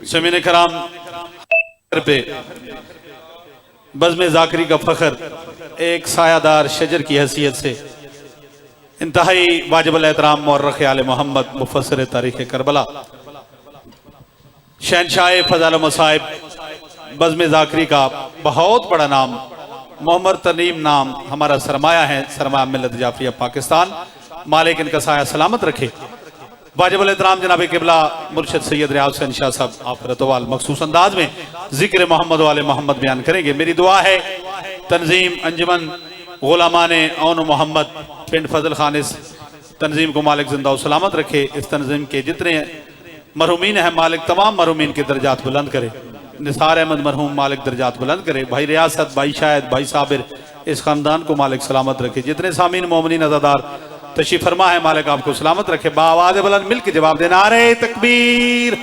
समीन कराम पे बज़्म ज़ाकरी का फ़ख्र एक सायादार शजर की हैसियत से इंतहाई वाजिबुल एहतराम मौर्रख़ आले मोहम्मद मुफ़स्सिर तारीख़ करबला शहनशाह फ़ज़ाइल व मसाइब बज़्म ज़ाकरी का बहुत बड़ा नाम मोहम्मद तरनीम नाम हमारा सरमाया है, सरमाया मिल्लत जाफरिया पाकिस्तान। मालिक इनका साया सलामत रखे। वाजिबुल एहतराम जनाब किबला मुर्शद सैयद रियाज हुसैन शाह साहब आप रतवाल मखसूस अंदाज में जिक्र मोहम्मद वाले मोहम्मद बयान करेंगे। मेरी दुआ है तंजीम अंजुमन गुलामाने औन मोहम्मद पिंड फजल खान इस तंजीम को मालिक जिंदा सलामत रखे। इस तंजीम के जितने मरहूमीन हैं मालिक तमाम मरहूमीन के दर्जात बुलंद करे। निसार अहमद मरहूम मालिक दर्जात बुलंद करे। भाई रियासत, भाई शाहिद, भाई साबिर, इस खानदान को मालिक सलामत रखे। जितने सामीन मोमिनीन अज़ादार तशरीफ फरमा है मालिक आपको सलामत रखे। बाआवाज़ बुलंद मिल के जवाब दे नारे तकबीर,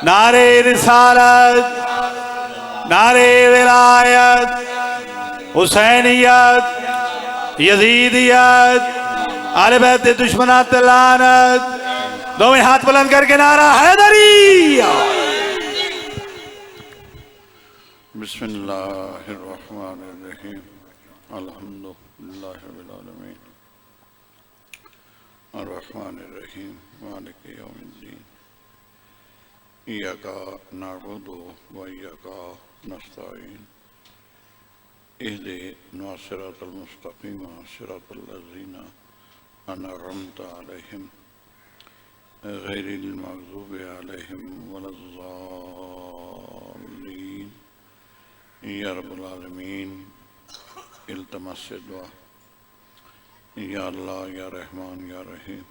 नारे रिसालत, नारे विलायत, हुसैनियत, यजीदियत, आले बैत दुश्मनात लानत। दोवें हाथ बुलंद करके नारा हैदरी। बिस्मिल्लाहिर्रहमानिर्रहीम अल्हम्दुलिल्लाहि रब्बिल आलमीन अर्रहमानिर्रहीम मालिकि यौमिद्दीन इय्याका नअबुदु व इय्याका नस्तईन इहदिना सिरातल मुस्तक़ीम सिरातल लज़ीना अनअमता अलैहिम गैरिल मग़ज़ूबि अलैहिम वलज़्ज़ालिन। या रब्बुल आलमीन इल्तमस से दुआ। या अल्लाह, या रहमान, या रहीम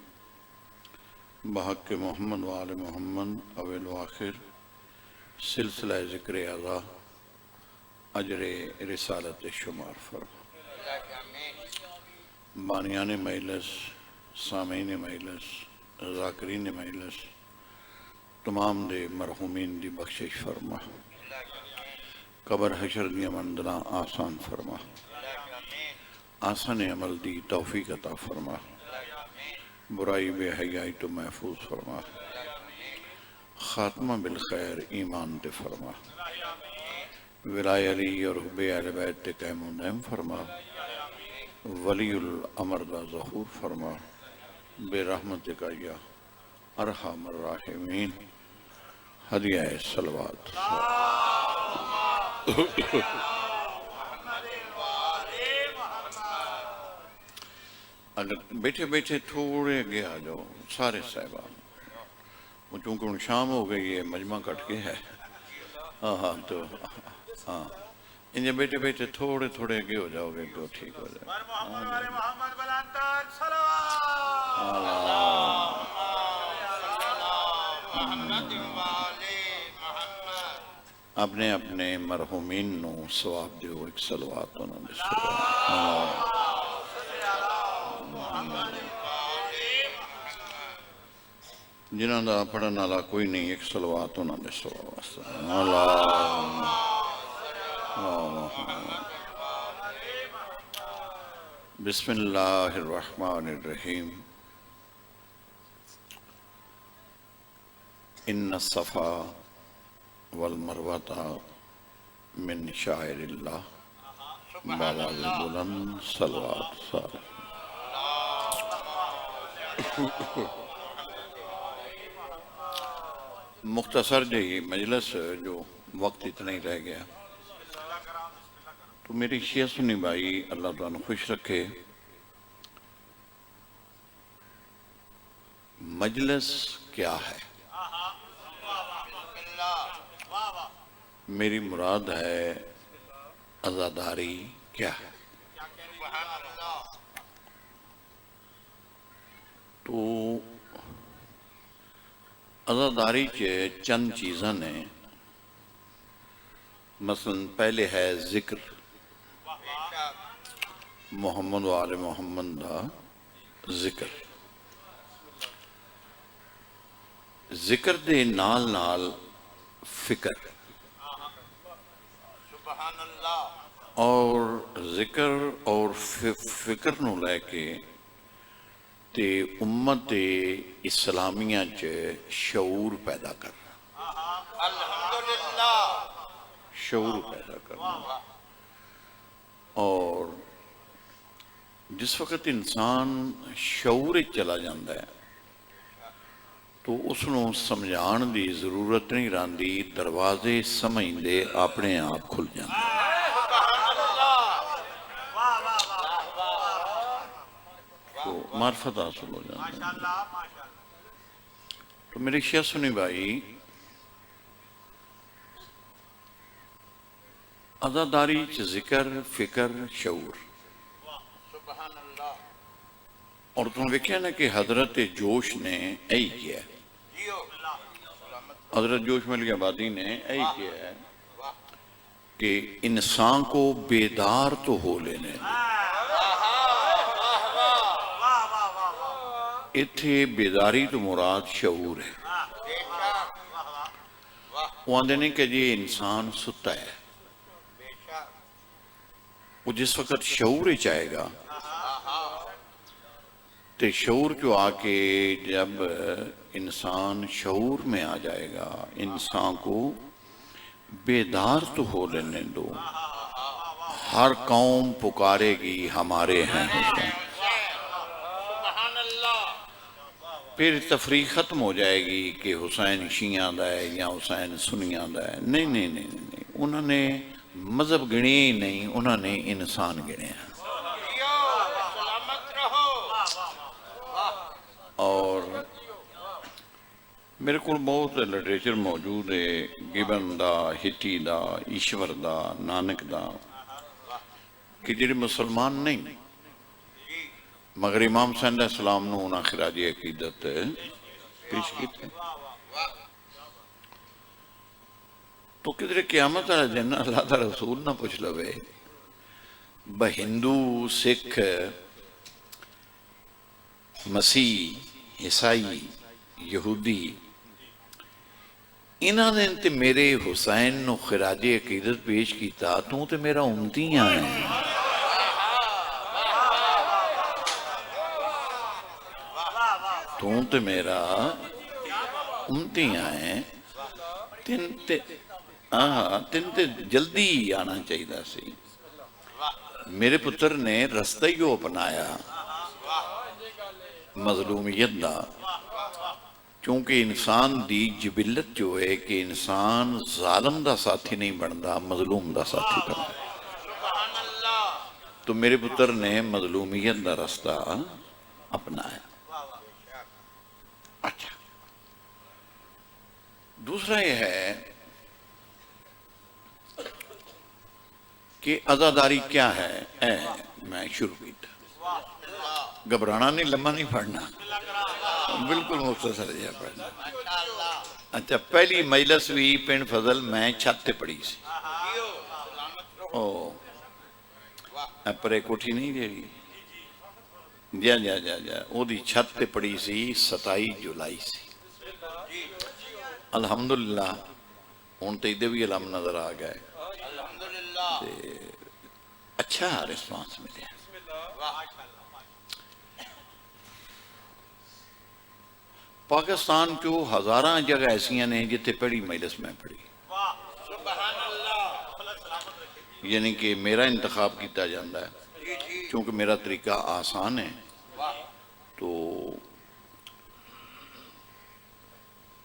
बहक़ मोहम्मद व आले मोहम्मद अव्वल व आखिर सिलसिला ज़िक्र आज़ा अजरे रिसालत शुमार फरमा। बानियान मजलिस, सामीन मजलिस, ज़ाकिरीन मजलिस तमाम दे मरहूमीन दी बख्शिश फरमा। कबर हशर दियां मंज़िलां आसान फरमा। आसान अमल दी तौफीक अता फरमा। बुराई बेहयाई तो महफूज फरमा। खात्मा बिल खैर ईमान ते फरमा। विलाय अली और हुब्बे अहले बैत ते क़याम व दायम फरमा। वलीउल अमर दा ज़हूर फरमा। बेरहमतिका या अरहमर राहिमीन। हदिया सलवात। अगर बैठे बैठे थोड़े आगे आ जाओ सारे साहिबान, वो चूँकि उन शाम हो गई है, मजमा कट के है। हाँ हाँ, तो हाँ इन्हें बैठे बैठे थोड़े थोड़े आगे हो जाओगे तो ठीक हो जाए। अपने अपने मरहूमीन नू सवाब दो एक सलवात उन्होंने जिन्हों का पढ़ने वाला कोई नहीं, एक सलवात उन्होंने बिस्मिल्लाहिर्रहमानिर्रहीम। इन्न सफ़ा वल मरवता मिन शाइरिल्लाह बावाज़ बुलंद सलवात सार। मुख्तसर जी मजलिस जो वक्त इतना ही रह गया, तो मेरी शेर सुनी भाई अल्लाह तुहानू खुश रखे। मजलिस क्या है? मेरी मुराद है अज़ादारी क्या है? तो अज़ादारी च चंद चीज़ां ने, मसलन पहले है जिक्र, मोहम्मद व आले मोहम्मद का जिक्र। जिक्र दे नाल नाल फिक्र, और जिक्र और फिक्र नूं लैके ते उम्मत इस्लामिया च शऊर पैदा करना, शऊर पैदा करना। और जिस वक्त इंसान शऊर चला जाता है तो उसनों समझाण की जरूरत नहीं रही, दरवाजे समझते अपने आप खुल जाते। तो मार्फत हासिल हो जाती। तो मेरे शेख सुनी भाई, अज़ादारी च जिक्र, फिक्र, शऊर। और तुम वेख्या ना कि हजरत जोश ने यही किया, हजरत जोश मलिक आबादी ने यही किया है कि इंसान को बेदार तो हो लेने। इत्थे बेदारी तो मुराद शऊर है। वो आंदे ने कि जी इंसान सुता है, वो जिस वक्त शऊर आएगा तो शऊर जो आके जब इंसान शऊर में आ जाएगा, इंसान को बेदार तो हो लेने दो। हर कौम पुकारेगी हमारे हैं हुसैन, फिर तफरी खत्म हो जाएगी कि हुसैन शिया दा है या हुसैन सुनिया दा है। नहीं नहीं नहीं नहीं, उन्होंने मजहब गिने ही नहीं, उन्होंने इंसान गिने। और मेरे को बहुत लिटरेचर मौजूद है, गिबन दा, हिटी दा, ईश्वर दा, नानक दा, कि जिहड़े मुसलमान नहीं मगर इमाम हुसैन अलैहिस्सलाम नूं उन्हां खिराजी अकीदत पेश कीते। तो किधरे क़यामत वाले दिन अल्लाह दा रसूल ना पुछ लवे ब हिंदू, सिख, मसीह, ईसाई, यहूदी, इन्हां ने ते मेरे हुसैन नूं खिराजे अकीदत पेश किया, तू तो मेरा उम्मती है। तू तो मेरा उम्मती है। तिन ते जल्दी आना चाहिए सी। मेरे पुत्र ने रस्ता ही वो अपनाया मजलूमियत दा, क्योंकि इंसान दी जिबिलत जो है कि इंसान जालम दा साथी नहीं बनता, मजलूम दा साथी बनता। तो मेरे पुत्र ने मजलूमियत दा रास्ता अपनाया। अच्छा, दूसरा यह है कि अज़ादारी क्या है। मैं शुरू किया, घबराना नहीं, लम्बा नहीं पढ़ना, बिल्कुल मुख्तसर है पढ़ना। अच्छा, पहली मजलिस भी पिंड फजल मैं छत ते पढ़ी सी। ओ पर कोठी नहीं जी, जा जा जा जा ओदी छत ते पढ़ी सी। 27 जुलाई सी। अल्हम्दुलिल्लाह हुण तो इधर भी अलम नजर आ गए, अच्छा रिस्पांस मिले। पाकिस्तान चो हजारा जगह ऐसिया ने जिथे पढ़ी मजलिस में पढ़ी, यानी कि मेरा इंतखाब किया जाता है क्योंकि मेरा तरीका आसान है। तो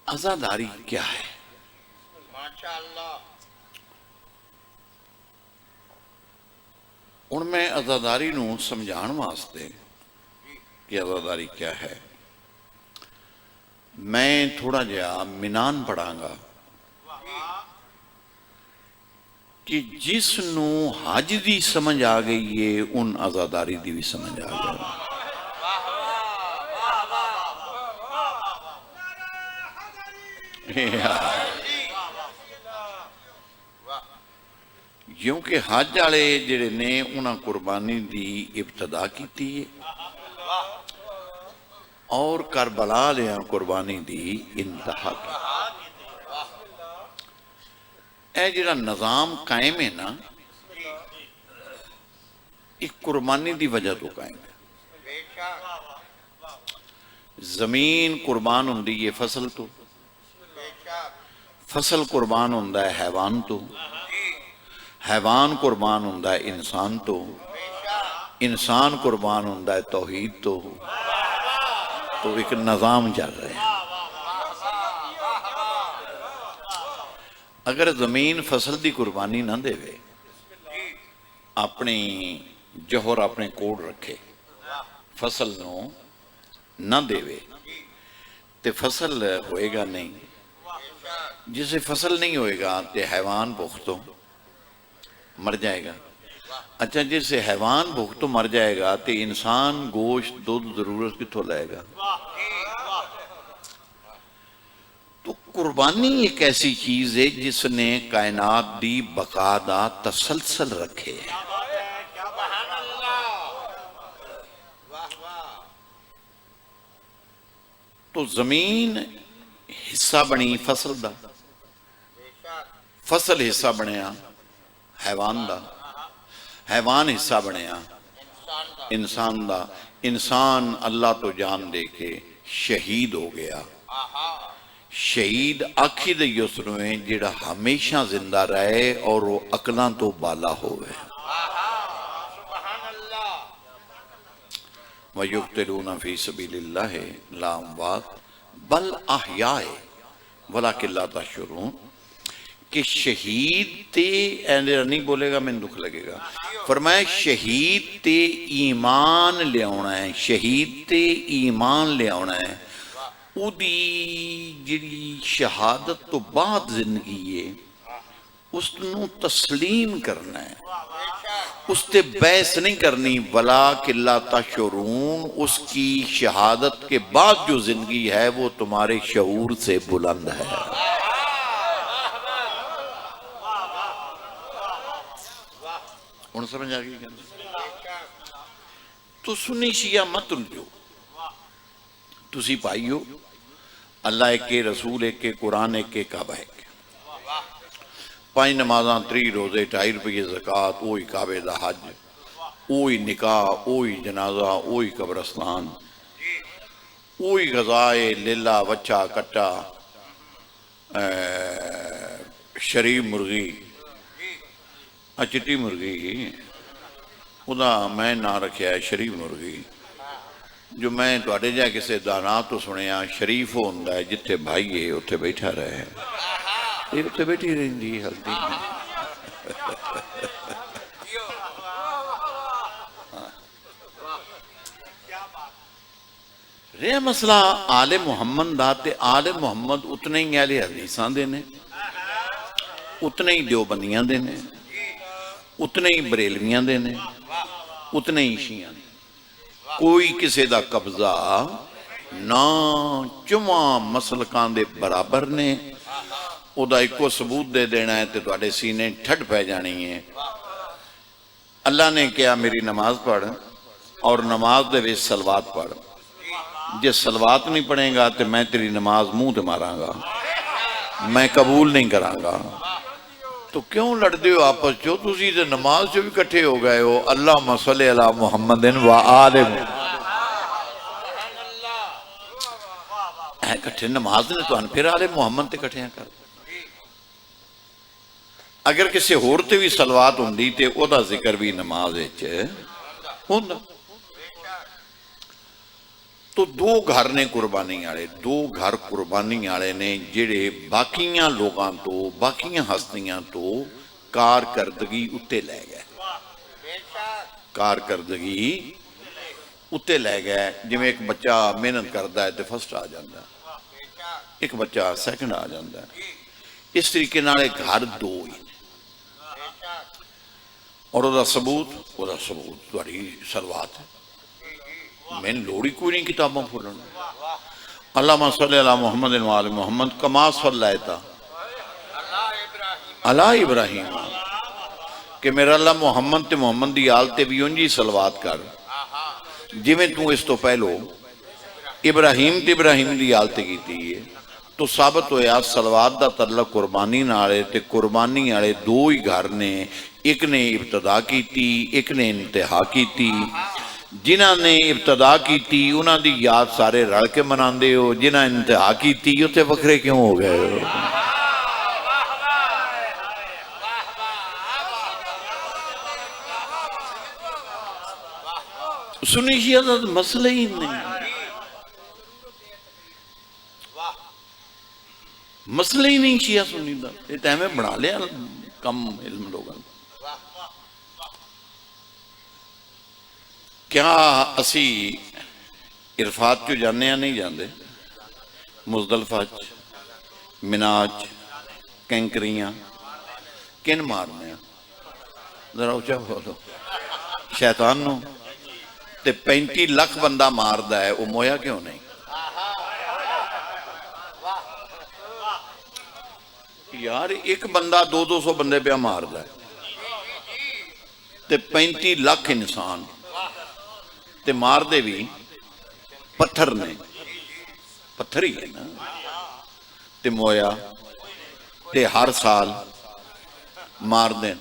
अज़ादारी क्या है? हुण मैं अज़ादारी नूं समझाण वास्ते कि अज़ादारी क्या है, मैं थोड़ा जिहा मिनान पढ़ांगा कि जिसनूं हज की समझ आ गई है उन अज़ादारी की भी समझ आ गई। क्योंकि हज वाले जिहड़े ने उन्हां कुर्बानी दी इब्तदा की और करबला लिया कुर्बानी दी इंतहा की। यह जिहड़ा निज़ाम कायम है ना, एक कुर्बानी दी वजह तो कायम है। जमीन कुर्बान होंदी है फसल तो, फसल कुर्बान होंदा है हैवान तो, हैवान कुर्बान होंदा है इंसान तो, इंसान कुर्बान होंदा है तौहीद तो एक निज़ाम चल रहा है। अगर जमीन फसल की कुर्बानी ना देवे, अपनी जोहर अपने कोड रखे, फसल नूं ना देवे तो फसल होएगा नहीं। जिसे फसल नहीं होएगा तो हैवान भुख तो मर जाएगा। अच्छा, जिसे हैवान भुख तो मर जाएगा तो इंसान गोश्त दूध जरूरत कितों लाएगा? तो कुर्बानी एक ऐसी चीज है जिसने कायनात दी बका दा तसलसल रखे है। तो जमीन हिस्सा बनी फसल दा, फसल हिस्सा बनया हैवान दा, हैवान हिस्सा बनया इंसान दा, इंसान अल्लाह तो जान दे के शहीद हो गया। शहीद आखी दे उसनूं जिहड़ा हमेशा जिंदा रहे और वो अकलां तो बाला होवे। वयुक्तिलूना फी सबीलिल्लाह ला अमवात बल अहयाए वलाकिन ला तशऊरून। कि शहीद ते नहीं बोलेगा मैंने दुख लगेगा। फरमाया शहीद ते ईमान लियाना है, शहीद ते ईमान लियाना है। उदी जिहड़ी शहादत तो बाद जिंदगी है उसनूं तस्लीम करना है, उससे बहस नहीं करनी। वला किल्ला तशऊरून, उसकी शहादत के बाद जो जिंदगी है वो तुम्हारे शऊर से बुलंद है। हुण समझ आ गई? तो सुन्नी शिया मत रुझो, तुसी भाईओ, अल्लाह एक के, रसूल एक के, कुरान एक के, काबा एक के। 5 नमाज़ां, 3 रोजे, 2.5 रुपये ज़कात, ओही काबे दा हज, ओही निकाह, ओही जनाजा, ओही कब्रस्तान, ओही गज़ाए लीला, बच्चा कट्टा, शरीफ मुर्गी, चिट्टी मुर्गी, उदा मैं ना रखा है शरीफ मुर्गी। जो मैं तुहाडे जा किसी दाना तो सुनिया शरीफ होंदा है जिथे भाई है उत्थे बैठा रहे, ये उत्थे बैठी रहिंदी हल्दी। रहा मसला आले मुहम्मद दा, ते आले मुहम्मद उतने ही आले हदीसां दे ने, उतने ही देवबंदियां दे ने, उतने ही बरेलवियां दे ने, उतने ही शियां ने। कोई किसी का कब्जा ना चुमा मसलकां दे बराबर ने। उदा एको सबूत दे देना है तो तुहाडे सीने ठंड पै जानी है। अल्लाह ने कहा मेरी नमाज पढ़ और नमाज दे विच सलवात पढ़। जे सलवात नहीं पढ़ेगा तो मैं तेरी नमाज मुंह ते मारांगा, मैं कबूल नहीं करांगा। तो क्यों लड़ते हो आपस चो? तुसी ते नमाज चो भी इकट्ठे हो गए हो। अल्लाह मसल्ले अला मुहम्मदिन व आले, इकट्ठे नमाज ने तो फिर आले मुहम्मद ते इकट्ठे कर। अगर किसी होर ते भी सलवात हुंदी ते ओदा जिक्र भी नमाज विच हुंदा। तो 2 घर ने कुर्बानी वाले, 2 घर कुर्बानी वाले ने जिहड़े बाकियां लोगों तो, बाकियां हस्तियां तो कारकरदगी उत्ते लै गए, कारकरदगी उत्ते लै गए। जिवें एक बच्चा मेहनत करता है तो फर्स्ट आ जाता है, एक बच्चा सैकंड आ जाता है। इस तरीके नाल घर 2 ही और ओदा सबूत तुहाडी सलवात है। मैंने लोड़ ही कोई नहीं किताबां फुलन। अल्लाहुम्मा सल्लि अला मुहम्मद व आलि मुहम्मद कमा सल्लैता अला इब्राहीम, कि मेरा अल्लाह मुहम्मद ते मुहम्मद दी आल ते भी उंजी सलवात कर जिवें तू इस तो पहलो इब्राहीम ते इब्राहीम दी आल ते कीती है। तो साबित होया सलवात दा तल्लक कुर्बानी नाल है, ते कुर्बानी वाले दो ही घर ने, एक ने इब्तदा की, एक ने इंतहा की। जिन्हां ने इब्तदा की उन्हां दी याद सारे रल के मनांदे हो, जिन्हां इंतहा की उत्थे वखरे क्यों हो गए हो? सुन्नी शिया दा मसला ही नहीं, मसला ही नहीं शिया सुन्नी दा। ये तो एवं बना लिया कम इल्म लोगों। क्या असी इरफात क्यों जाने या नहीं जाते? मुजदलफा मिनाज कैंकरियां किन मारने? जरा उचा बोलो। शैतान नो। ते 35 लाख बंदा मारदा है, वो मोया क्यों नहीं? यार एक बंदा 200 बंदे पे मारदा है, ते 35 लाख इंसान ते मारदे भी पत्थर ने, पत्थर ही है ना। ते मोया ते हर साल मारदे,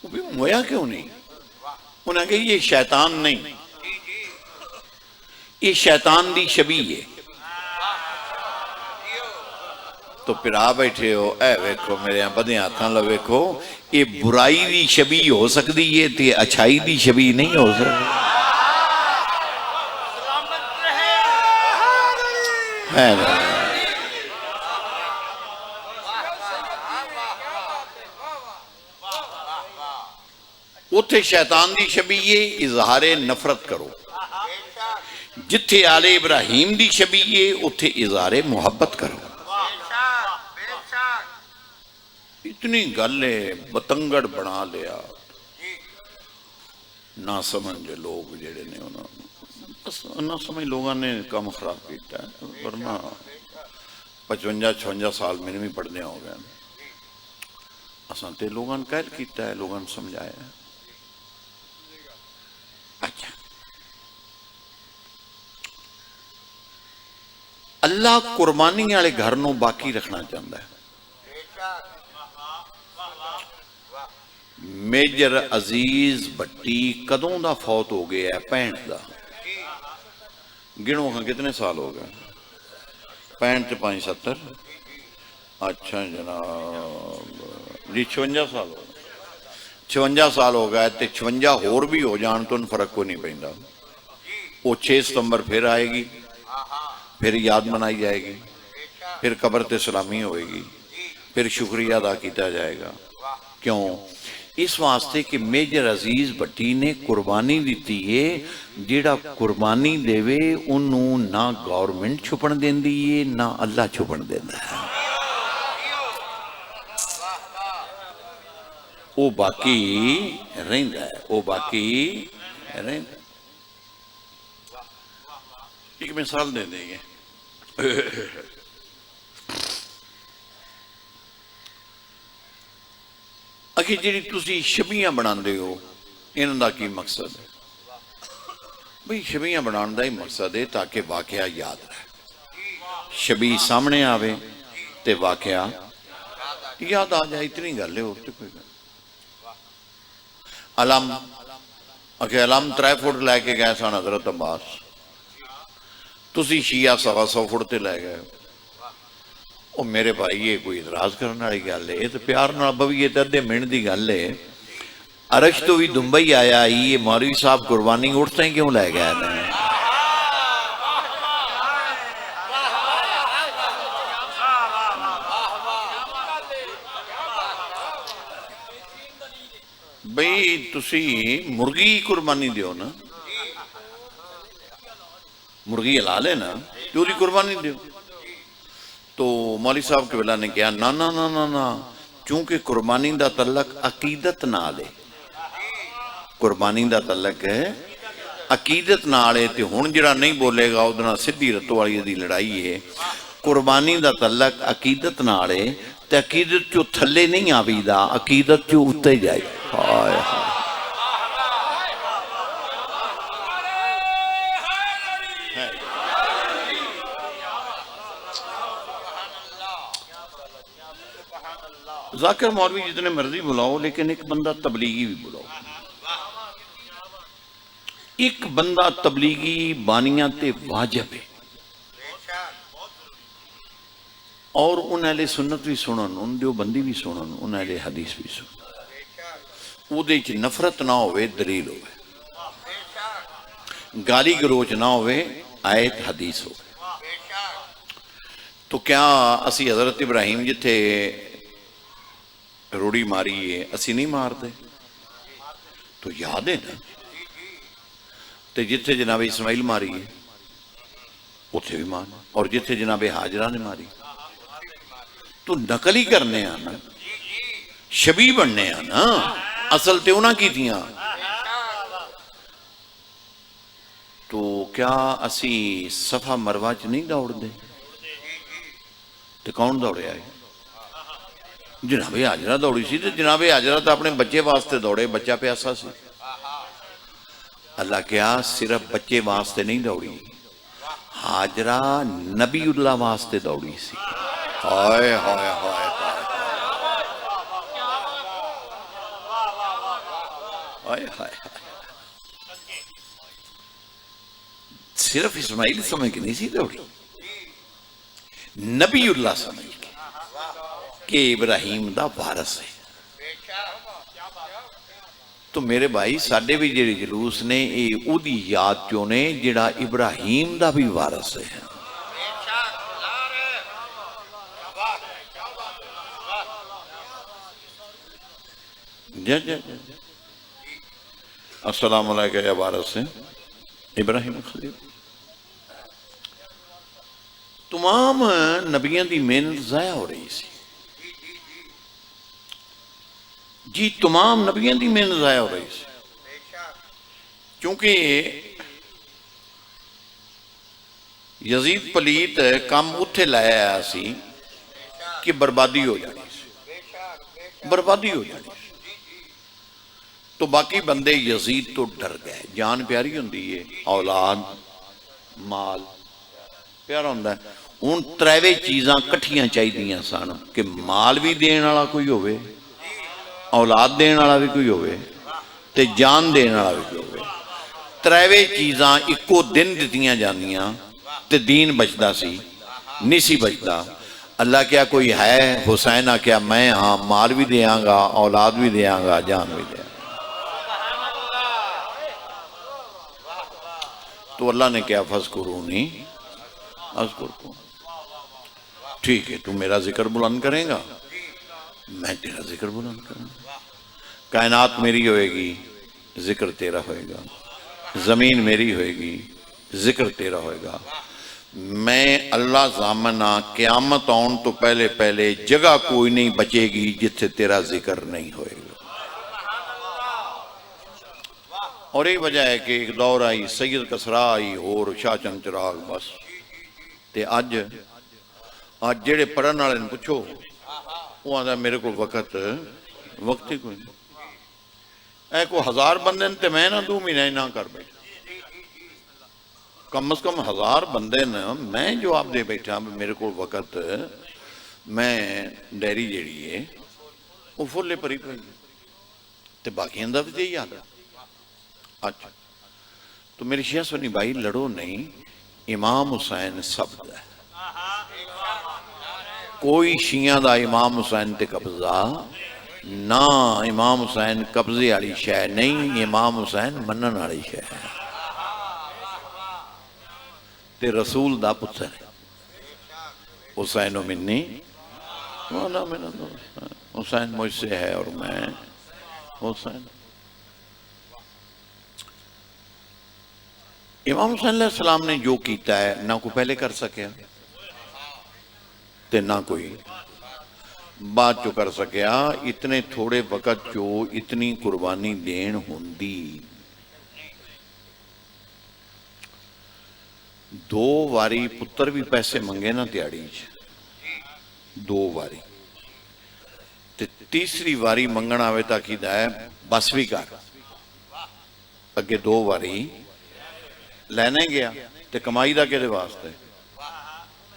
वो भी मोया क्यों नहीं? उन्हें कहा ये शैतान नहीं, ये शैतान दी छवि है। तो फिर आ बैठे हो, ए वेखो मेरे बदे हाथों लो वेखो, ये बुराई दी छवि हो सकती है, ते अच्छाई दी छवि नहीं हो सकती है ना? उथे शैतान दी छवि है, इजहारे नफरत करो। जिथे आले इब्राहीम दी छवि है, उथे इजहारे मुहब्बत करो। इतनी गल है, बतंगड़ बना लिया ना समझ लोग जेड़े ने, ना समझ लोगों ने काम खराब किया। वरना 55-56 साल मैंने भी पढ़ने हो गए, असा तो लोगों ने कैद किया है, लोगों ने समझाया। अच्छा, अल्लाह कुर्बानी वाले घर नूं बाकी रखना चाहता है। मेजर अजीज भट्टी कदों दा फौत हो गया है? 65 दा। गिनो हाँ कितने साल हो गए? 65 ते 5 70। अच्छा जनाब जी 56 साल हो गए। 56 साल हो गए, तो 56 होर भी हो जान तो फर्क को नहीं पैंदा। वो 6 सितंबर फिर आएगी, फिर याद मनाई जाएगी, फिर कब्र ते सलामी होएगी, फिर शुक्रिया अदा किया जाएगा। क्यों? इस वास्ते कि मेजर अजीज भट्टी ने कुर्बानी दी है। जिहड़ा कुर्बानी देवे उन्हों ना गौरमेंट छुपन देंदी है, ना अल्लाह छुपन देंदा है। वो बाकी रहिंदा है, वो बाकी रहिंदा। एक मिसाल दे देंगे। अखी जी तुसी छबियां बनाते हो, इन्हां दा की मकसद है? भाई छबियां बनाने का ही मकसद है ताकि वाकया याद रहे, छबी सामने आवे ते वाकया याद आ जाए। इतनी गल है, और तो कोई गल। अलम अखे अलम 3 फुट लैके गए सन हजरत अब्बास, तुसी शिया 125 फुट ते लै गए। ਉਹ मेरे भाई ये कोई इतराज करने वाली गल है? ये तो प्यार नाल बवीए ते अद्धे मिनट की गल है। अरश तो भी दुबई आया ही, ये मौलवी साहब कुर्बानी उठते ही क्यों लै गए ने? बई तुसी मुर्गी कुर्बानी दियो ना, मुर्गी हलाल है ना, तो उसकी कुर्बानी दियो। तो मौलवी साहब के वेला ने कहा ना ना ना ना ना, चूंकि कुर्बानी का तलक अकीदत नाल है, कुर्बानी का तलक है अकीदत नाल है ते हुण जिहड़ा नहीं बोलेगा उहदे नाल सीधी रत्तो वाली दी लड़ाई है। कुर्बानी दा तलक अकीदत नाल है ते अकीदत चो थल्ले नहीं आवीदा, अकीदत चो उत्ते जाए। हाय हाय जाकिर मौलवी जितने मर्जी बुलाओ, लेकिन एक बंदा तबलीगी भी बुलाओ। एक बंदा तबलीगी बानिया ते वाजिब है, और उन अहले सुन्नत भी सुनन, उन देवबंदी भी सुनन, उन अहले हदीस भी सुनन। उहदे च नफरत ना होवे, दलील होवे, गाली गलोच ना होवे, आयत हदीस हो। तो क्या असी हजरत इब्राहिम जिथे रोड़ी मारी है असी नहीं मारते? तो याद है ना। तो जिथे जनाबे इस्माइल मारी है उथे भी मारना, और जिथे जनाबे हाजरा ने मारी तो नकल ही करने ना, शबी बनने ना, असल ते उन्हां की थियां। तो क्या असी सफा मरवा च नहीं दौड़ते? तो कौन दौड़िया है? जनाबे हाजरा दौड़ी सी, तो जनाबे हाजरा तो अपने बच्चे वास्ते दौड़े, बच्चा प्यासा सी। अल्लाह क्या सिर्फ बच्चे वास्ते नहीं दौड़ी, हाजरा नबीउल्लाह वास्ते दौड़ी सी। हाय हाय हाय हाय हाय, सिर्फ इस्माइल समझ के नहीं सी दौड़ी, नबीउल्लाह समझ के कि इब्राहिम दा वारस है। तो मेरे भाई साडे भी जेड़े जलूस ने ये उहदी याद चों ने जिहड़ा इब्राहिम दा भी वारस है। अस्सलाम वालेकुम या वारस है इब्राहिम खलील। तमाम नबियों की मेहनत ज़ाया हो रही सी जी, तमाम नबियों की मेहनत ज़ाया हो रही सी, क्योंकि यजीद पलीत काम उत्थे लाया आया सी कि बर्बादी हो जानी सी, बर्बादी हो जानी सी। तो बाकी बंदे यजीद तो डर गए। जान प्यारी होंदी है, औलाद माल प्यारा होंदा है। हुण त्रैवे चीज़ां कट्ठियां चाहिदियां सन कि माल भी देण वाला कोई होवे, औलाद देण वाला भी कोई होवे, ते जान देण वाला भी कोई होवे। त्रैवे चीज़ां इक्को दिन दित्तियां जांदियां ते दीन बचदा सी, नहीं सी बचदा। अल्लाह क्या कोई है? हुसैन आ क्या मैं हाँ, माल भी देंगा, औलाद भी देंगा, जान भी देंगा। तो अल्लाह ने क्या फज़कुरूनी अज़कुरकुम, ठीक है तू मेरा जिक्र बुलंद करेगा, मैं तेरा जिक्र बुलंद करूंगा। कायनात मेरी होएगी, जिक्र तेरा होएगा। जमीन मेरी होएगी, जिक्र तेरा होएगा। मैं अल्लाह ज़ामना क़यामत आउण तो पहले पहले जगह कोई नहीं बचेगी जिथे तेरा जिक्र नहीं होएगा। और ये वजह है कि एक दौर आई, सैयद कसरा आई, और शाहचंद चिराग, बस। ते अज अज जेड़े पढ़न वाले ने पुछो, वो आंदा मेरे को वक्त ही कोई नहीं। ऐ को 1000 बंदे ते मैं ना 2 महीने ना कर बैठा, कम से कम 1000 बंदे न मैं जवाब दे बैठा मेरे को वक्त, मैं डायरी जेड़ी है वो फुल भरी पई ते बाकियां दा भी यही हाल है। अच्छा तो मेरी शिया सुनी भाई, लड़ो नहीं, इमाम हुसैन सब दा है, कोई शिया दा इमाम हुसैन ते कब्जा ना, इमाम हुसैन कब्जे वाली शै नहीं, इमाम हुसैन मनन वाली शै है ते रसूल दा पुत्र है। हुसैन मिन्नी वाला मेरा दोस्त, हुसैन मुझसे है और मैं हुसैन। इमाम हुसैन अलैहिस्सलाम ने जो किया है ना कोई पहले कर सकिया ते ना कोई बाद चो कर सकिया। इतने थोड़े वक्त चो इतनी कुर्बानी देन होंदी दो वारी पुत्र भी पैसे मंगे ना दिहाड़ी च, दो वारी, ते तीसरी वारी मंगण आवे तां कीदा है बस भी कर। अगे दो वारी लैने गया ते कमाई दा किहदे वास्ते?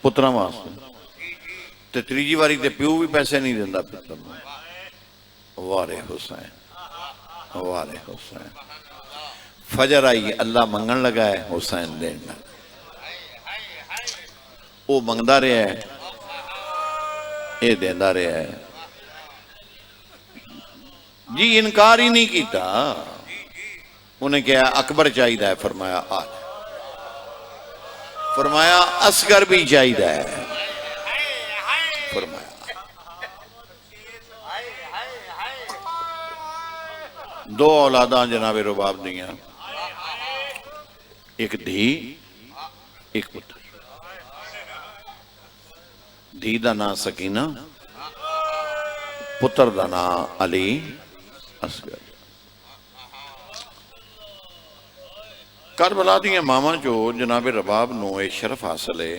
पुत्रां वास्ते। ते तीजी वारी ते प्यो भी पैसे नहीं दिंदा पुत्र नूं। वारे हुसैन, वारे हुसैन। फजर आई, अल्लाह मंगण लगा है, हुसैन देन लगा। वो मंगदा रहा है, ये देंदा रहा है जी, इनकार ही नहीं किया। उन्हें कहा अकबर चाहिए है, फरमाया आ। फरमाया असगर भी चाहिए है, फरमाया। दो औलादा जनाबे रुबाब दियां, एक धी एक पुत्र। धी का नाम सकीना, पुत्र का नाम अली असगर। करबला दियां मावां चो जनाबे रबाब नूं ये शरफ हासिल है,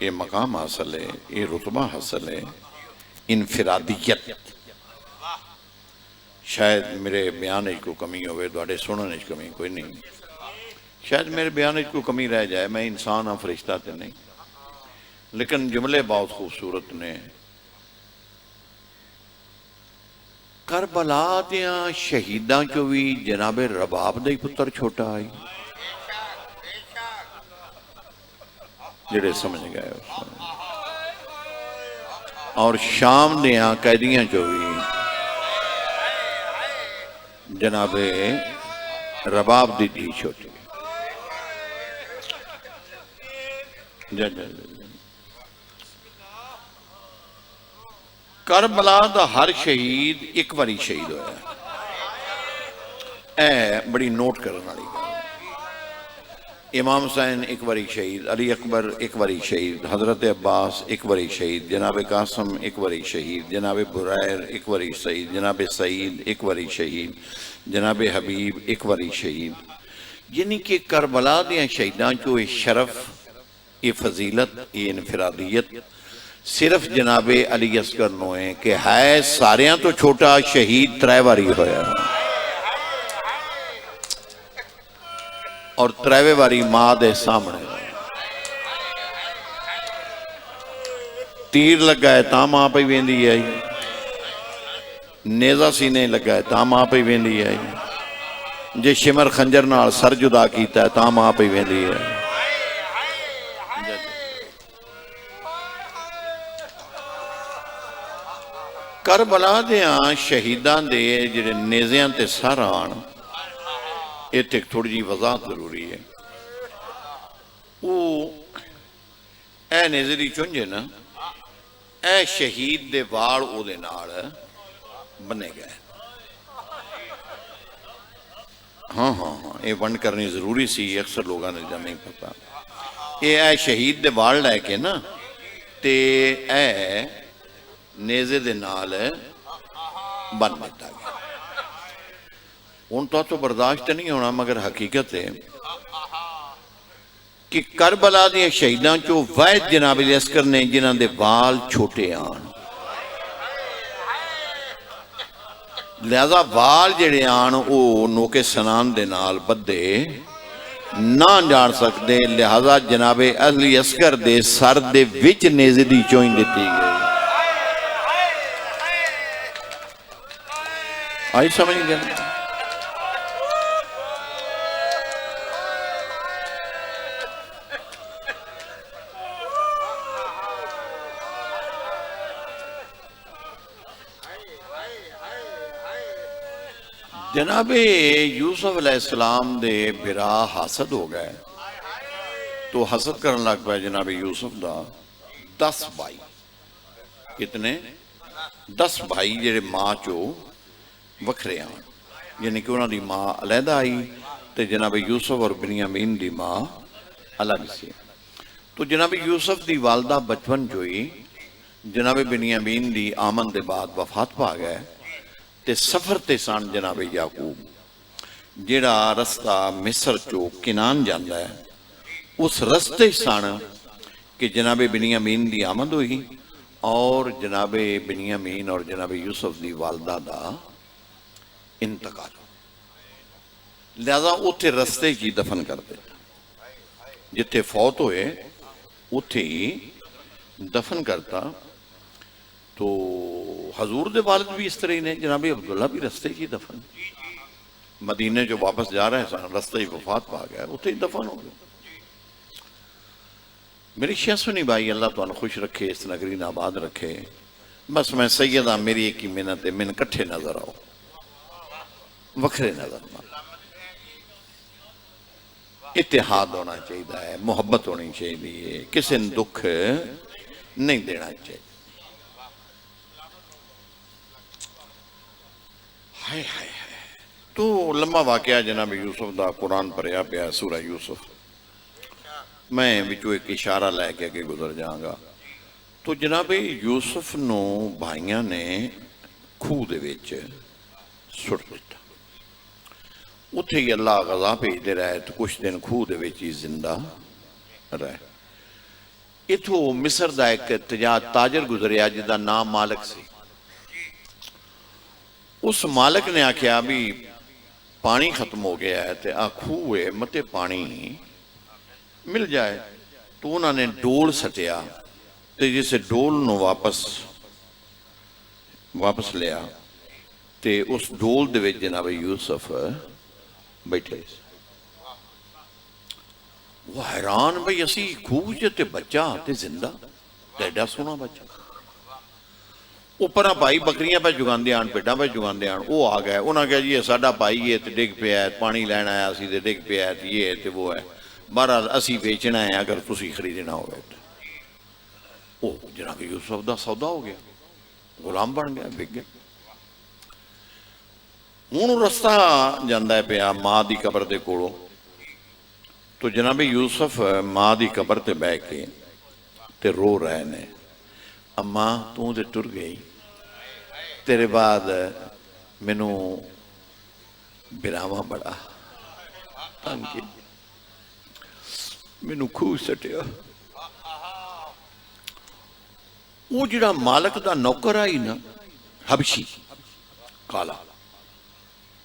ये मकाम हासिल है, ये रुतबा हासिल है, इनफिरादियत। शायद मेरे बयान को कमी होवे, तुहाडे सुनने कमी कोई नहीं, शायद मेरे बयान को कमी रह जाए। मैं इंसान हाँ, फरिश्ता तो नहीं, लेकिन जुमले बहुत खूबसूरत ने। करबला दियां शहीदां चो भी जनाबे रबाब दा ही पुत्र छोटा आई, जेड़े समझ गए। और शाम दियां कैदियां चो भी जनाबे रबाब दी धी छोटी। करबला दा हर शहीद एक बारी शहीद होया, ऐ बड़ी नोट करने वाली गल। इमाम हुसैन एक बारी शहीद, अली अकबर एक बारी शहीद, हजरत अब्बास एक बारी शहीद, जनाब कासम एक बारी शहीद, जनाब बुरैर एक बारी शहीद, जनाब सईद एक बारी शहीद, जनाब हबीब एक बारी शहीद। यानी कि करबला दियां शहीदां चो ये शरफ, ये फजीलत, ये इनफिरादियत सिर्फ जनाबे अली असगर नो है कि है सारियां तो छोटा शहीद 3 बारी होया, और 3वें बारी मां दे सामने। तीर लगा है तां मां पई वेंदी है, नेजा सीने लगा है तां मां पई वेंदी है, जे शिमर खंजर नाल सर जुदा कीता है तां मां पई वेंदी है। करबला दियां शहीदां दे जिहड़े नेज़ियां ते सर आण, इत्थे थोड़ी जी वजाहत जरूरी है। वो ए नेज़े दी चुंझ है ना, ए शहीद दे वाल ओदे नाल बने गए। हाँ हाँ हाँ, ये वंड करनी जरूरी सी, अक्सर लोगों ने जब नहीं पता। ये शहीद दे वाल लैके ना ते ए नेज़े दे नाल बन दिता गया। हुण तो बर्दाश्त नहीं होना, मगर हकीकत है कि करबला दियां शहीदां चो वाहिद जनाब असकर ने जिन्हां दे वाल छोटे आन। लिहाजा वाल जेड़े आन वो नोके सनान दे नाल बद्धे ना जान सकते, लिहाजा जनाबे अली असगर दे सर दे विच नेज़े दी चोई दिती गई। आई समझ गए? जनाबे यूसुफ अलैहिस्सलाम दे बिरा हसद हो गए, तो हसद करन लग पाए जनाबे यूसुफ दा। 10 भाई, कितने? 10 भाई जेड़े मां चो वखरे आन, यानी कि उन्होंने मां अलहदा आई तो जनाबे यूसुफ और बिन्यामीन की मां अलग सी। तो जनाबे यूसुफ की वालदा बचपन जो ही जनाबे बिन्यामीन की आमन के बाद वफात पा गए, ते सफर ते सन जनाबे याकूब, जेड़ा रस्ता मिस्र चो किनान जाता है, उस रस्ते सन कि जनाबे बिनियामीन की आमद हुई और जनाबे बिनियामीन और जनाबे यूसुफ की वालदा का इंतकाल। लिहाजा उत्थे रस्ते ही दफन कर दिता, जिथे फौत होए उत्थे ही दफन करता। तो हजूर दे वालिद भी इस तरह ही ने, जनाबे अब्दुल्ला भी रस्ते ही दफन, मदीने जो वापस जा रहे सन रस्ते ही वफात पा गया, उत्थे ही दफन हो गए। मेरी शहसुनी भाई अल्लाह तुहानू खुश रखे, इस नगरी ना आबाद रखे। बस मैं सैयदा मेरी एक ही मिन्नत है, मैंने कट्ठे नजर आओ, वखरे नजर ना। इतिहाद होना चाहिए, मुहब्बत होनी चाहिए, किसी ने दुख नहीं देना चाहिए। हाय हाय हाय। तो लम्बा वाकया जनाब यूसुफ का कुरान पढ़िया पिया सूरा यूसुफ। मैं विचों एक इशारा लैके अगे गुजर जाऊंगा। तो जनाब यूसुफ नू भाइयों ने खूह दे विच सुट दिता। उत्थे ही अल्लाह गज़ा भेजते रहे तो कुछ दिन खूह दे विच ही जिंदा रहे। इथों मिस्र का एक ताजर गुजरिया जिसका नाम मालिक सी। उस मालिक ने आख्या भी पानी खत्म हो गया है तो आ खूह है मते पानी मिल जाए। तो उन्होंने डोल सटिया तो जिस डोल नू वापस लिया तो उस डोल दे विच जनाब यूसुफ बैठे। वो हैरान भाई असी खूह च बच्चा ते जिंदा ते एडा सोहना बच्चा। उपर भाई बकरियां पे जुगांदे आन, भेडा पे जुगांदे आन। वो आ गए, उन्होंने कहा जी ये साडा भाई है तो डिग पिया है, पानी लैन आया सी तो डिग पिया है, ये है तो वो है, बहरहाल असी बेचना है अगर तुसी खरीदना हो। वो जनाब यूसुफ का सौदा हो गया, गुलाम बन गया, बिक गया। हूँ रस्ता जाता है पिया माँ की कबर के कोलों। तो जनाब यूसुफ माँ की कबर ते बह के ते रो रहे ने, अम्मा तू तो टुर गई, तेरे बाद मैनू बिरावा बड़ा तंग की, मैनू खूह सटिया। वो जिहड़ा मालक का नौकर आई ना हबशी काला,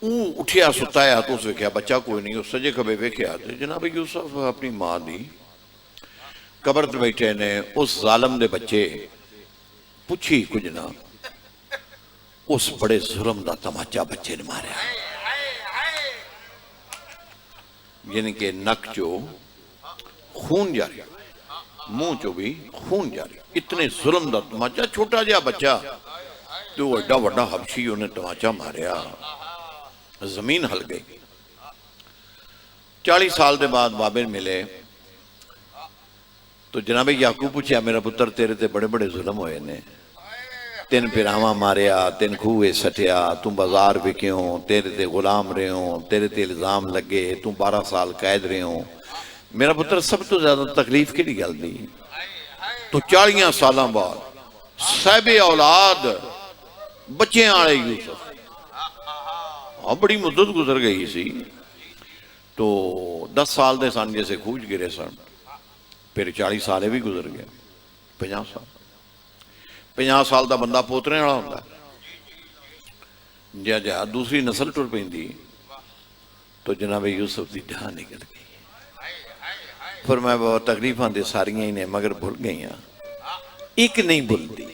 वो उठिया सुताया तो उस वेख्या बच्चा कोई नहीं। उस सजे खबे वेख्या तो जनाब यूसुफ अपनी माँ की कबर ते बैठे ने। उस जालम दे बच्चे पुछी कुछ ना, उस बड़े जुल्म का तमाचा बच्चे ने मारिया, यानी कि नक चो खून जारी, मुंह चो भी खून जारी। इतने जुल्म का तमाचा, छोटा जहा बच्चा तो एडा वड्डा हबशी उन्हें तमाचा मारिया, जमीन हल गई। 40 साल के बाद बाबे मिले तो जनाब याकूब पूछया मेरा पुत्र तेरे ते बड़े बड़े जुल्म होए ने, तेन पिरावा मारिया, तेन खूहे सटिया, तू बाजार विक्यों, तेरे ते गुलाम रहे हो, तेरे ते इल्जाम लगे, तू 12 साल कैद रहे हो। मेरा पुत्र सब तो ज्यादा तकलीफ कि गल दी। तो 40 साल बाद साहिबे औलाद बच्चे आले यूसुफ, बड़ी मुद्दत गुजर गई सी। तो 10 साल दे सन जैसे खूज गिरे सन, फिर 40 साल भी गुजर गया, 50 साल। 50 साल का बंदा पोतने वाला होंदा, जा दूसरी नस्ल टुर पैंदी तो जनाब यूसुफ की जान निकल गई। फिर मैं तकलीफा तो सारिया ही ने मगर भुल गई, एक नहीं भुलती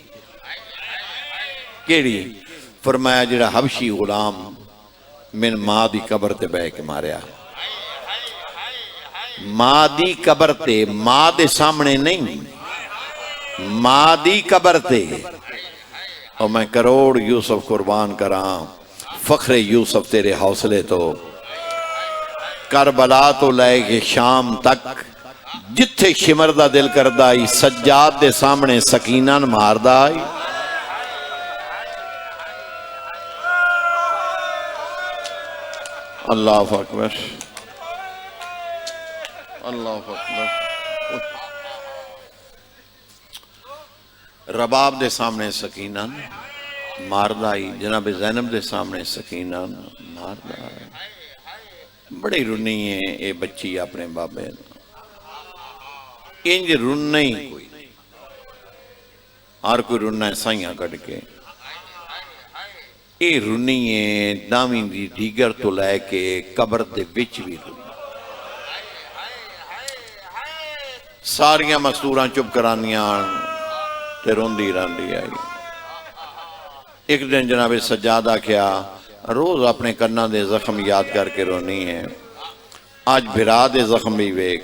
केड़ी। फरमाया जिहड़ा हबशी गुलाम मैंने माँ की कबर ते बह के मारिया, माँ की कबर ते, माँ के सामने नहीं, माँ की कबर ते। और मैं करोड़ यूसुफ कुर्बान करा फखरे यूसुफ तेरे हौसले तो, करबला तो लैके शाम तक जिथे शिमरदा दिल करदा आई, सज्जाद दे सामने सकीना मारदा आई। अल्लाह अकबर, अल्लाह अकबर। रबाब दे सामने सकीना मारदा आई, जनाब ज़ैनब दे सामने सकीना मारदा आई। बड़ी रुनी है ये बच्ची अपने बाबे। इंज रुनना ही कोई नहीं, हर कोई रुनना है साइयां कट के। ये रुनी है दावी दी दीगर तो लैके कबर दे विच भी रुनी। सारियां मस्तूरां चुप करानियां ते रोंदी रही आई। एक दिन जनाबे सज्जाद आख्या रोज अपने कन्ना दे जख्म याद करके रोनी है, आज भिरा दे जख्म भी वेख,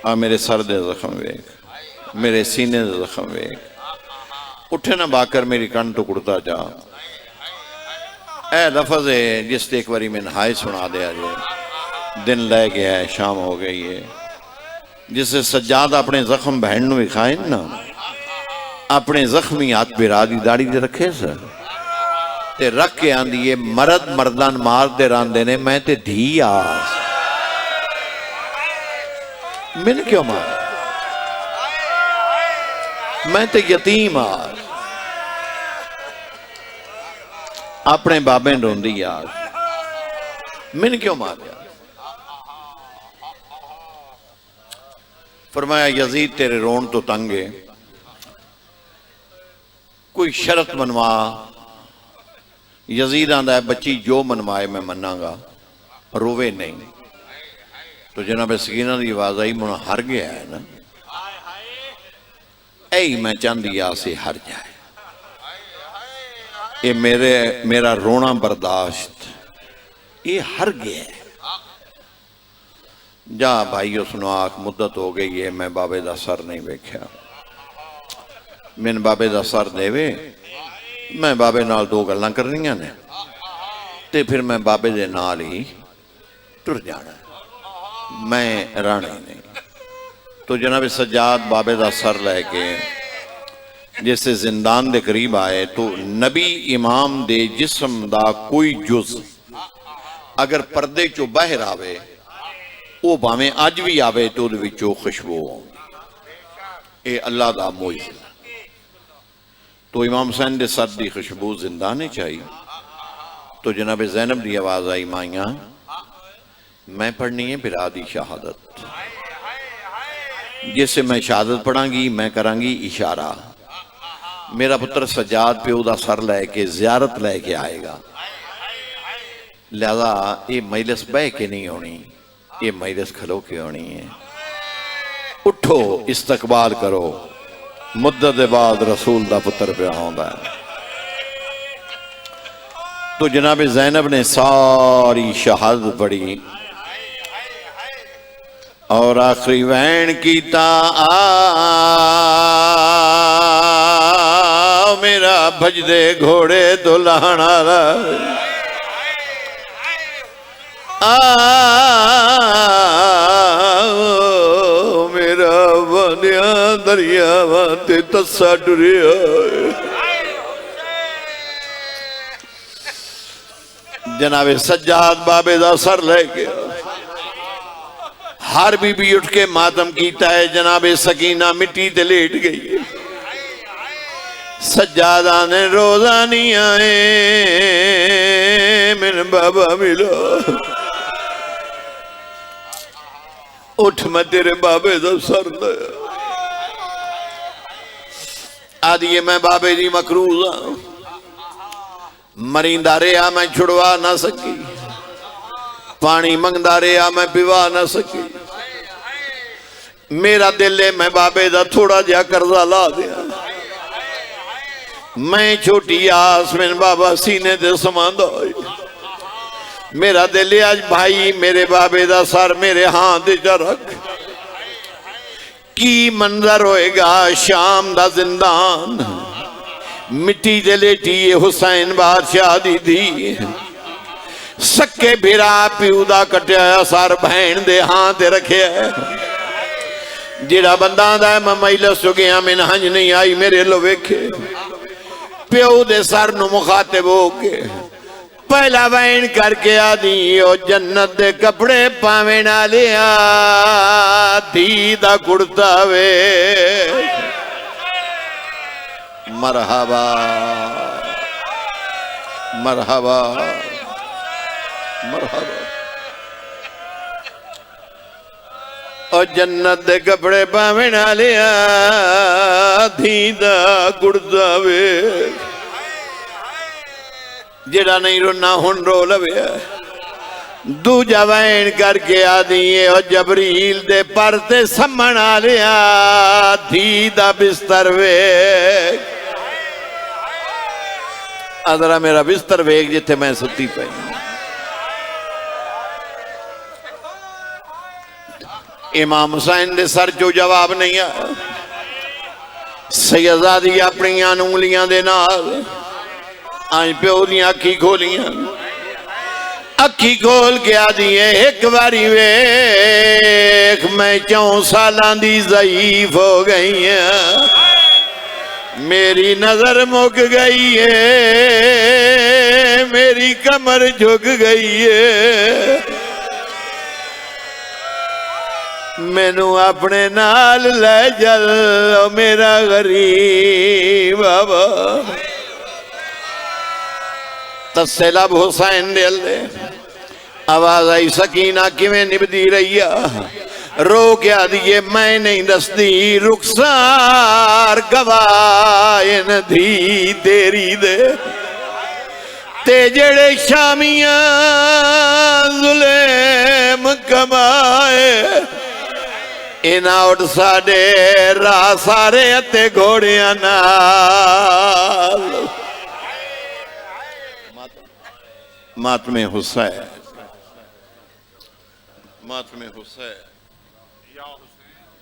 आ मेरे सर दे जख्म वेख, मेरे सीने दे जख्म वेख। उठे ना बाकर मेरी कन तो कुड़ता जा। ए लफज है जिससे एक बारी मैं नहाए सुना दिया जे। दिन लै गया है, शाम हो गई है। जिससे सज्जाद अपने जख्म बहन नूं विखाए ना, अपने जख्मी हाथ बिरा दी दाड़ी दे रखे सर ते रख के आंदी है मर्द मर्दां मारते रहंदे ने, मैं ते धी आस मैंने क्यों मार, मैं ते यतीम आस अपने बाबे रोंदी यार, मैंने क्यों मारिया। फरमाया यजीद तेरे रोन तो तंग है, कोई शर्त मनवा। यजीद आंदा है बच्ची जो मनवाए मैं मनांगा, रोवे नहीं। तो जनाब सकीना की आवाज आई मुझे हर गया है ना, ऐ मैं चाहती आ से हर जाए, ये मेरा रोना बर्दाश्त ये हर गया है। जा भाई उसनो आख मुद्दत हो गई है, मैं बाबे का सर नहीं वेख्या, मैंने बाबे का सर देवे, मैं बाबे नाल दो गल्लां करनियां ने ते फिर मैं बाबे दे नाल ही टुर जाना, मैं रहना ही नहीं। तो जनाब सज्जाद बाबे का सर लैके जैसे जिंदान दे करीब आए तो नबी इमाम दे जिस्म दा कोई जुज अगर पर्दे चो बाहर आवे, वो भावें अज भी आवे तो उहदे विचों खुशबू आउंदी। ये अल्लाह दा मोइज़ा। तो इमाम हुसैन दे सर दी खुशबू जिंदा नहीं चाहिए। तो जनाब ज़ैनब की आवाज आई माइया मैं पढ़नी है बिरा दी शहादत, जिससे मैं शहादत पढ़ांगी मैं करांगी इशारा, मेरा पुत्र सज्जाद प्यो दा सर लैके जियारत लैके आएगा, लिहाजा ये मजलिस बह के नहीं होनी, ये मजलिस खलो के होनी है। उठो इस्तकबाल करो, मुद्दत के बाद रसूल दा पुत्र पे आउंदा है। तो जनाब ज़ैनब ने सारी शहादत पढ़ी और आखिरी वैन कीता आ मेरा भजदे घोड़े तो लाना आ मेरा बनिया दरिया ते तस्सा टुरिया। जनाबे सज्जाद बाबे दा सर लेके हर बीबी उठ के मातम कीता है। जनाबे सकीना मिट्टी ते लेट गई है। सज्जादा ने रोजा नहीं आए मेरे बाबा मिलो, उठ मैं तेरे बाबे दा सर ले आदि मैं बाबे दी मकरूज हाँ, मरींदा रहा मैं छुड़वा ना सकी, पानी मंगदा रहा मैं पिवा ना सकी, मेरा दिल है मैं बाबे दा थोड़ा जिहा कर्जा ला दिया, मैं छोटी आस मैंने बाबा सीने दे समांदा, मेरा दिल है आज भाई मेरे बाबे दा सर मेरे हाथ च रख। की मंजर होएगा शाम दा जिंदान, मिट्टी दे लेटी हुसैन बादशाह दी धी, सक्के भिरा प्यू दा कटिया सर भैन दे हाथ रखे। जेड़ा बंदा दा मैं मजलिस चो गया मैंने हंज नहीं आई मेरे लो वेखे, प्यो दे सर नु मुखातिब हो के पहला वैन करके आदी ओ जन्नत दे कपड़े पावे ना लिया धी दा कुड़ता वे। मरहबा मरहबा मरहबा। और जन्नत दे कपड़े पावन वालिया धी दा गुड़दा वे जेड़ा नहीं रोना हुन रो लवे दूजा वैन करके आदि और जबरील दे पर ते सम्मण वालिया धी दा बिस्तर वे अदरा मेरा बिस्तर वेग जिथे मैं सुती पई इमाम हुसैन दे सर चो जवाब नहीं आया सैयदादी अपनी उंगलियां दे नाल आज प्यो दी अखी खोलियां अखी खोल के आदि एक बारी वेख मैं 4 सालां दी ज़ईफ हो गई है मेरी नजर मुक गई है मेरी कमर झुक गई है मैनू अपने नाल ले चल मेरा गरीब बाबा तस्से लब हुसैन दिल दे आवाज आई सकीना किवें निभदी रही रो के दिए मैं नहीं दसदी रुखसार गवायन धी तेरी दे ते जेड़े शामियां जुलेम कमाए इना उठ साडे राह सारे अते घोड़ियां नाल मातमे हुसैन